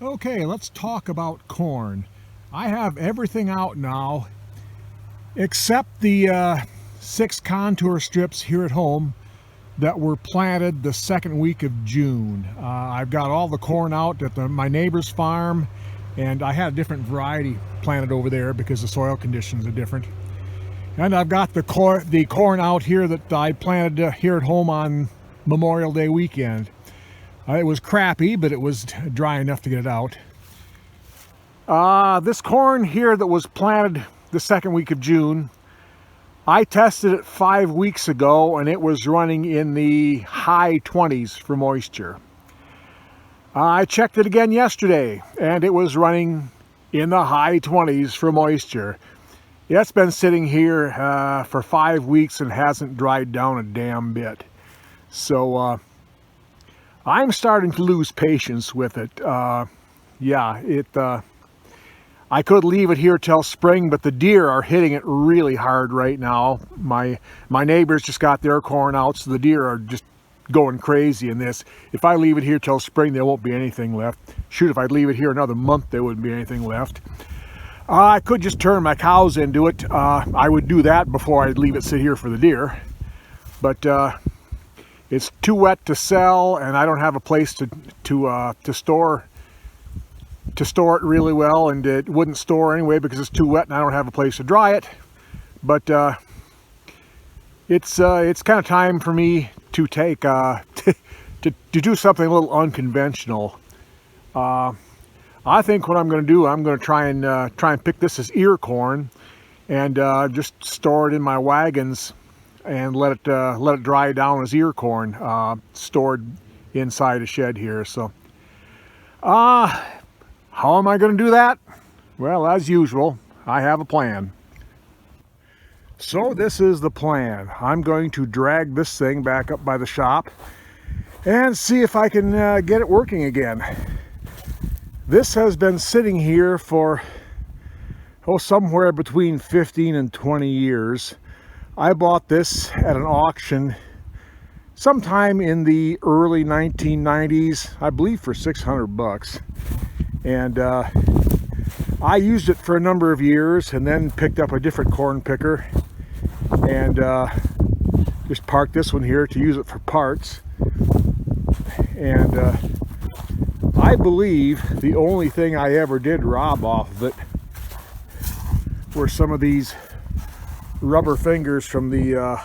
Okay, let's talk about corn. I have everything out now except the 6 contour strips here at home that were planted the second week of June. I've got all the corn out at my neighbor's farm, and I had a different variety planted over there because the soil conditions are different. And I've got the corn out here that I planted here at home on Memorial Day weekend. It was crappy, but it was dry enough to get it out. This corn here that was planted the second week of June, I tested it 5 weeks ago and it was running in the high 20s for moisture. I checked it again yesterday and it was running in the high 20s for moisture. It's been sitting here for 5 weeks and hasn't dried down a damn bit. So I'm starting to lose patience with it. I could leave it here till spring, but the deer are hitting it really hard right now. My neighbors just got their corn out, so the deer are just going crazy in this. If I leave it here till spring, there won't be anything left. Shoot, if I'd leave it here another month, there wouldn't be anything left. I could just turn my cows into it. I would do that before I'd leave it sit here for the deer. But it's too wet to sell, and I don't have a place to store it really well, and it wouldn't store anyway because it's too wet and I don't have a place to dry it. But it's kind of time for me to take to do something a little unconventional. I think what I'm going to do, I'm going to try and pick this as ear corn and just store it in my wagons and let it dry down as ear corn, stored inside a shed here. So how am I going to do that? Well, as usual, I have a plan. So this is the plan. I'm going to drag this thing back up by the shop and see if I can get it working again. This has been sitting here for somewhere between 15 and 20 years. I bought this at an auction sometime in the early 1990s, I believe for 600 bucks. And I used it for a number of years and then picked up a different corn picker and just parked this one here to use it for parts. And I believe the only thing I ever did rob off of it were some of these rubber fingers from the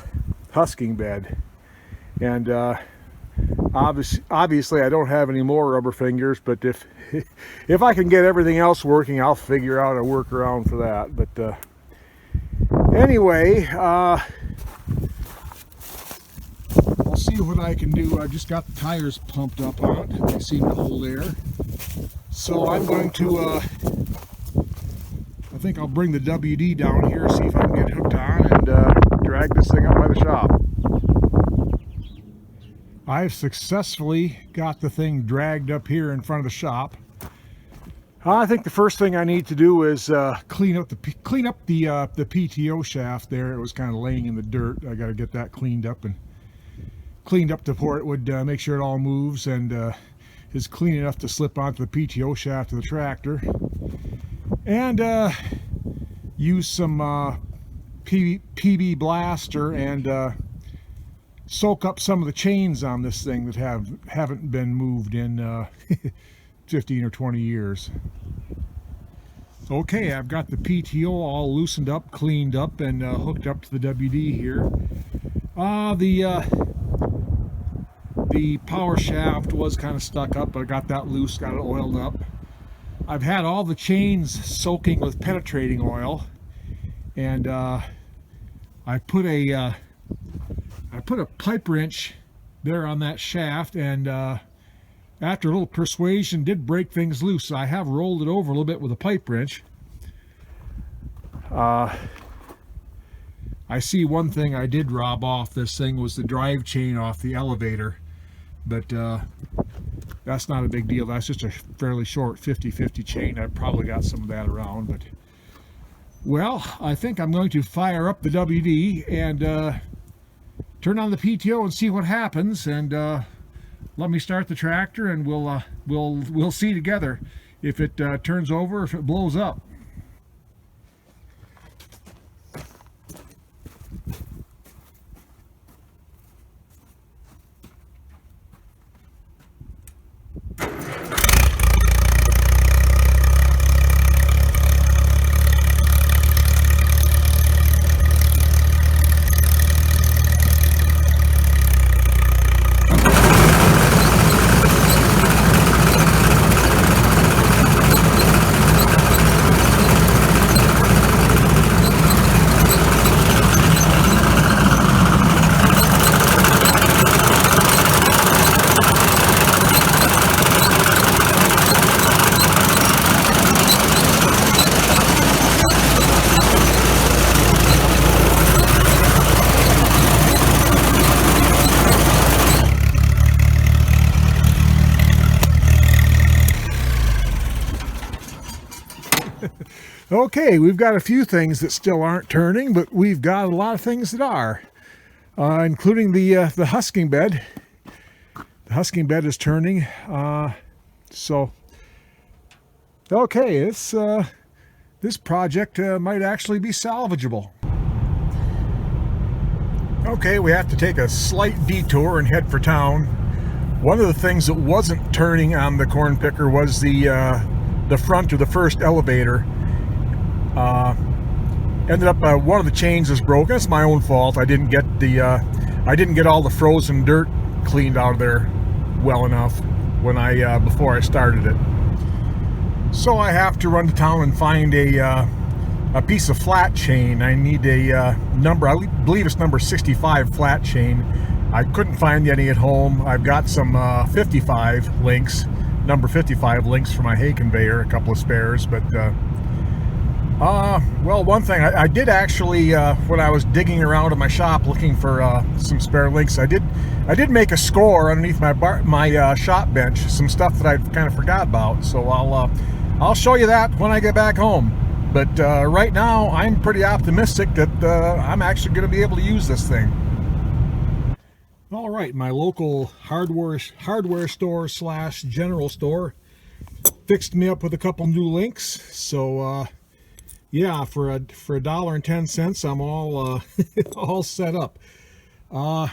husking bed. And obviously I don't have any more rubber fingers, but if I can get everything else working, I'll figure out a workaround for that. But anyway, I'll see what I can do. I just got the tires pumped up on it. They seem to hold air. So I'm going to, I think I'll bring the WD down here, see if I can get hooked on and drag this thing up by the shop. I've successfully got the thing dragged up here in front of the shop. I think the first thing I need to do is clean up the PTO shaft there. It was kind of laying in the dirt. I got to get that cleaned up to where it would make sure it all moves and is clean enough to slip onto the PTO shaft of the tractor. And use some PB Blaster and soak up some of the chains on this thing that haven't been moved in 15 or 20 years. Okay, I've got the PTO all loosened up, cleaned up, and hooked up to the WD here. The power shaft was kind of stuck up, but I got that loose, got it oiled up. I've had all the chains soaking with penetrating oil, and I put a pipe wrench there on that shaft, and after a little persuasion did break things loose. So I have rolled it over a little bit with a pipe wrench. I see one thing I did rob off this thing was the drive chain off the elevator, but that's not a big deal. That's just a fairly short 50-50 chain. I probably got some of that around, but well, I think I'm going to fire up the WD and turn on the PTO and see what happens, and let me start the tractor, and we'll see together if it turns over, if it blows up. Okay, we've got a few things that still aren't turning, but we've got a lot of things that are, including the husking bed. The husking bed is turning, so okay, it's this project might actually be salvageable. Okay, we have to take a slight detour and head for town. One of the things that wasn't turning on the corn picker was the front of the first elevator. Ended up one of the chains is broken. It's my own fault. I didn't get all the frozen dirt cleaned out of there well enough when I before I started it. So I have to run to town and find a piece of flat chain. I need a number, I believe it's number 65 flat chain. I couldn't find any at home. I've got some 55 links, number 55 links for my hay conveyor, a couple of spares, but well, one thing I did actually, when I was digging around in my shop looking for some spare links, I did make a score underneath my shop bench, some stuff that I kind of forgot about. So I'll show you that when I get back home. But right now, I'm pretty optimistic that I'm actually going to be able to use this thing. All right, my local hardware store slash general store fixed me up with a couple new links. So yeah, for $1.10, I'm all all set up. While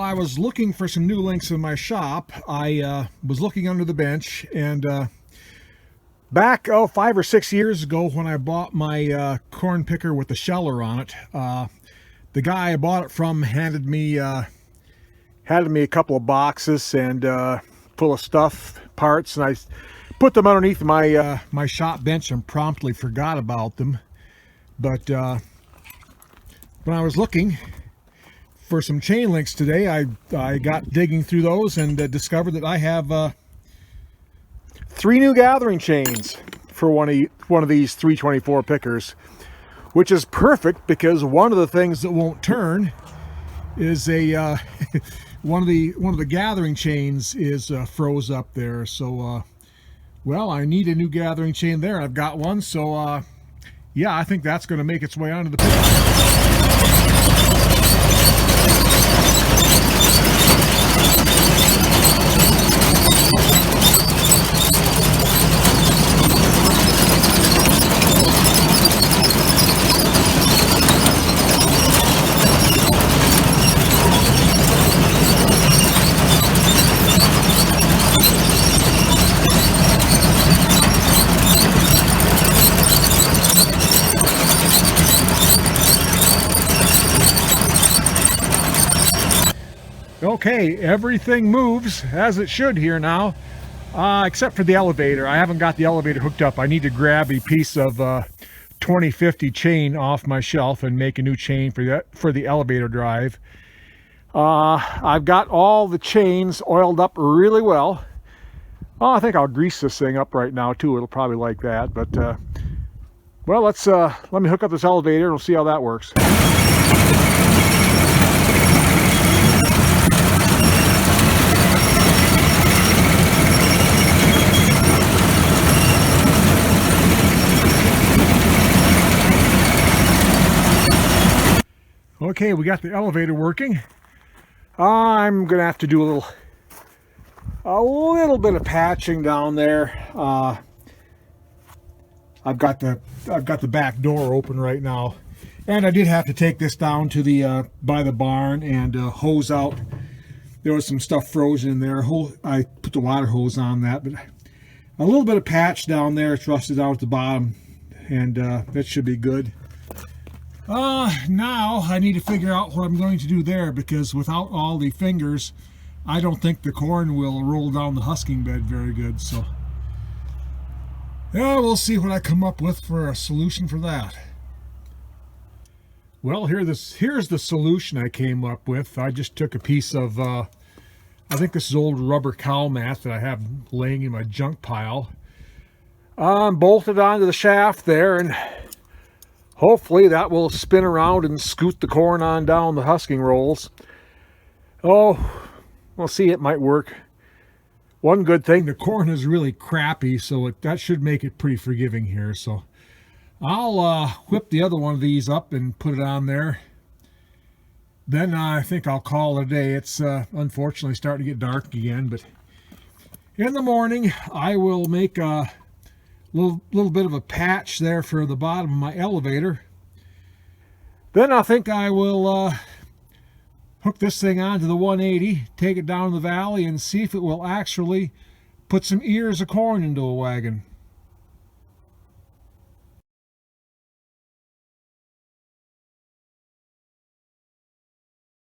I was looking for some new links in my shop, I was looking under the bench, and back 5 or 6 years ago when I bought my corn picker with the sheller on it, the guy I bought it from handed me a couple of boxes and full of stuff, parts, and I put them underneath my my shop bench and promptly forgot about them. But when I was looking for some chain links today, I got digging through those and discovered that I have 3 new gathering chains for one of these 324 pickers, which is perfect because one of the things that won't turn is a one of the gathering chains is froze up there. So well, I need a new gathering chain there. I've got one, so yeah, I think that's going to make its way onto the picker. Okay, everything moves as it should here now, except for the elevator. I haven't got the elevator hooked up. I need to grab a piece of 2050 chain off my shelf and make a new chain for the elevator drive. I've got all the chains oiled up really well. Oh, I think I'll grease this thing up right now too. It'll probably like that. But well, let me hook up this elevator and we'll see how that works. Okay, we got the elevator working. I'm gonna have to do a little bit of patching down there. I've got the back door open right now, and I did have to take this down to the by the barn and hose out. There was some stuff frozen in there. I put the water hose on that, but a little bit of patch down there. It's rusted out at the bottom, and that should be good. Now I need to figure out what I'm going to do there, because without all the fingers, I don't think the corn will roll down the husking bed very good. So yeah, we'll see what I come up with for a solution for that. Well, here's the solution I came up with. I just took a piece of, I think this is old rubber cow mat that I have laying in my junk pile. Bolted onto the shaft there, and hopefully that will spin around and scoot the corn on down the husking rolls. Oh, we'll see, it might work. One good thing, the corn is really crappy, so that should make it pretty forgiving here. So I'll whip the other one of these up and put it on there. Then I think I'll call it a day. It's unfortunately starting to get dark again, but in the morning I will make a little bit of a patch there for the bottom of my elevator. Then I think I will hook this thing onto the 180, take it down the valley, and see if it will actually put some ears of corn into a wagon.